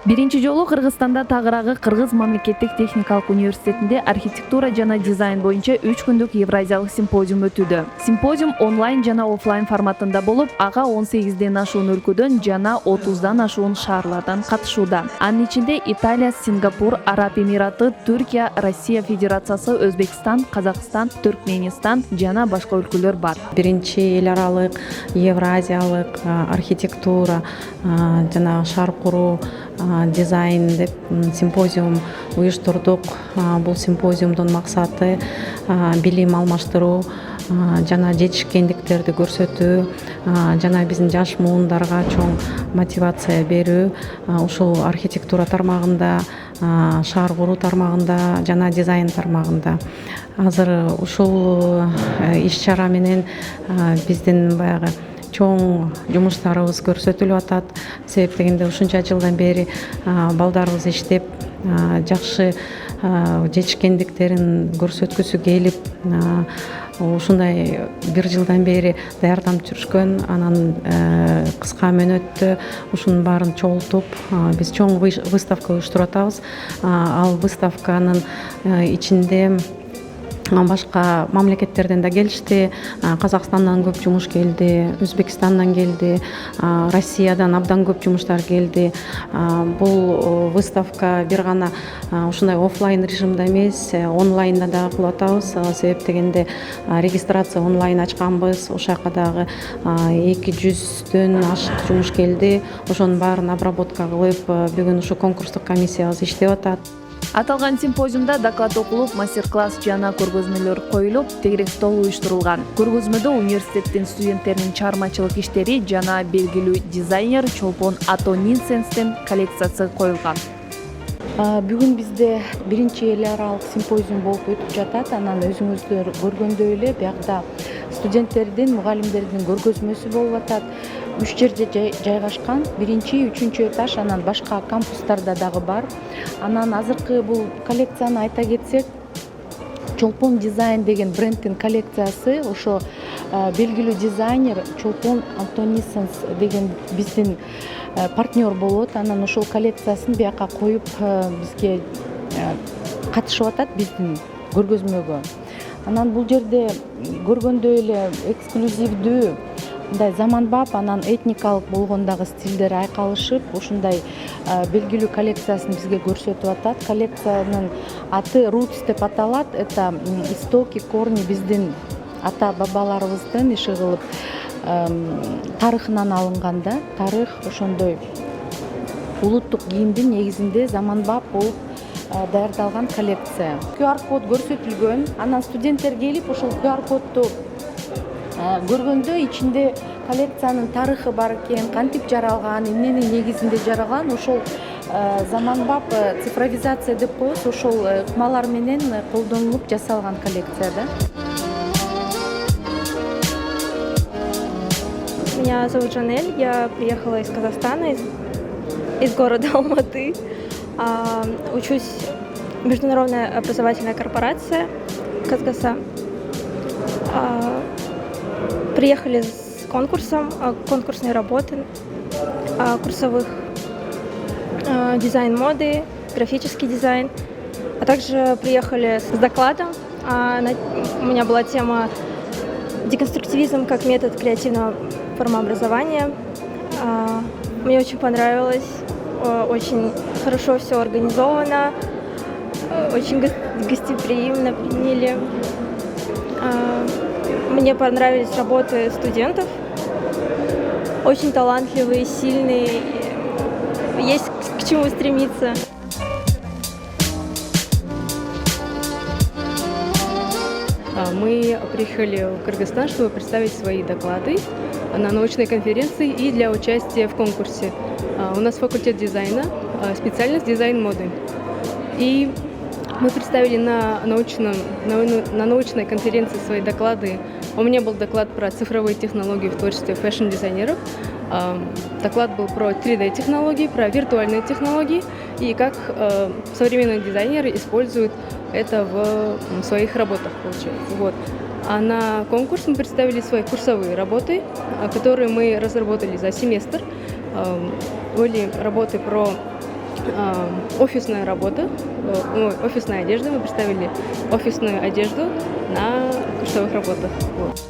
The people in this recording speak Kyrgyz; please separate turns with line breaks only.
Биринчи жолу Кыргызстанда Тагыраагы Кыргыз мамлекеттик техникалык университетинде архитектура жана дизайн боюнча 3 күндүк Евразиялык симпозиум өтүүдө. Симпозиум онлайн жана офлайн форматында болуп, ага 18ден ашуун өлкөдөн жана 30дан ашуун шаарлардан катышууда. Анын ичинде Италия, Сингапур, Араб Эмираты, Түркия, Россия Федерациясы, Өзбекстан, Казакстан, Түркменистан жана башка өлкөлөр бар.
Биринчи эл аралык Евразиялык архитектура жана шаар куруу дизайн деп симпозиум уюштурдук. Бул симпозиумдун максаты билим алмаштыруу жана жетишкендиктерди көрсөтүү жана биздин жаш муундарга чоң мотивация берүү. Ушул архитектура тармагында, шаар куруу тармагында жана дизайн тармагында. Азыр ушул иш-чара менен биздин баягы чоң жумуштарыбыз көрсөтүлүп атат. Себеп дегенде ушунча жылдан бери балдарыбыз иштеп, жакшы жетишкендиктерин көрсөткүсү келип, ушундай бир жылдан бери даярданып жүрүшкөн. Анан кыска мөөнөттө ушунун баарын чогултуп, биз чоң выставка уюштуруп атабыз. Ал выставканын ичинде башка мамлекеттерден да келишти. Казакстандан көп жумуш келди, Өзбекстандан келди, Россиядан абдан көп жумуштар келди. Бул выставка бир гана ушундай офлайн режимде эмес, онлайнда да кылып атабыз. Себеп дегенде регистрация онлайн ачканбыз. Ошол жака дагы 200дөн ашык жумуш келди. Ошонун баарын обработка кылып, бүгүн ушу конкурстук комиссиябыз иштеп атат.
Аталган симпозиумда доклад окулуп, мастер-класс жана көргөзмөлөр коюлуп, тегерек стол уюштурулган. Көргөзмөдө университеттин студенттеринин чыгармачылык иштери жана белгилүү дизайнер Чолпон Атонинсенстин коллекциясы коюлган.
Бүгүн бизде биринчи эл аралык симпозиум болуп өтүп жатат. Анан өзүңүздөр көргөндөй эле биякта студенттердин, мугалимдердин көргөзмөсү болуп атат. 3 жерде жайгашкан. Биринчи, 3-үчү этаж, анан башка кампустарда дагы бар. Анан азыркы бул коллекцияны айта кетсек, Чолпон дизайн деген брендтин коллекциясы. Ошо белгилүү дизайнер Чолпон Атонинсенс деген биздин партнер болот. Анан ошол коллекциясын бияка коюп бизге катышып атат биздин көргөзмөгө. Анан бул жерде көргөндөй эле эксклюзивдүү, мындай заманбап, анан этникалык болгон дагы стилдер айкалышып, ушундай белгилүү коллекциясын бизге көрсөтүп атат. Коллекциянын аты Roots деп аталат. Это истоки, корни биздин ата бабаларыбыздын иши кылып тарыхынан алынган да. Тарых ошондой улуттук кийимдин негизинде заманбап болуп даярдалган коллекция. QR код көрсөтүлгөн. Анан студенттер келип ошол QR кодду көргөндө ичинде коллекциянын тарыхы бар экен, кантип жаралган, эмненин негизинде жаралган, ошол заманбап цифровизация деп коебуз, ошол ыкмалар менен колдонулуп жасалган коллекция да.
Меня зовут Жанель, я приехала из Казахстана, из города Алматы. Учусь в международной образовательной корпорации Казгаса. Приехали с конкурсом, конкурсной работы, курсовых, дизайн моды, графический дизайн. А также приехали с докладом. У меня была тема «Деконструктивизм как метод креативного формообразования». Мне очень понравилось, очень хорошо все организовано, очень гостеприимно приняли. Мне понравились работы студентов, очень талантливые, сильные, есть к чему стремиться.
Мы приехали в Кыргызстан, чтобы представить свои доклады на научной конференции и для участия в конкурсе. У нас факультет дизайна, специальность дизайн моды. И мы представили на научной конференции свои доклады. У меня был доклад про цифровые технологии в творчестве фэшн-дизайнеров. Доклад был про 3D-технологии, про виртуальные технологии и как современные дизайнеры используют это в своих работах, получается. Вот. А на конкурс мы представили свои курсовые работы, которые мы разработали за семестр. Были работы про офисная работа, офисная одежда. Мы представили офисную одежду на курсовых работах. Вот.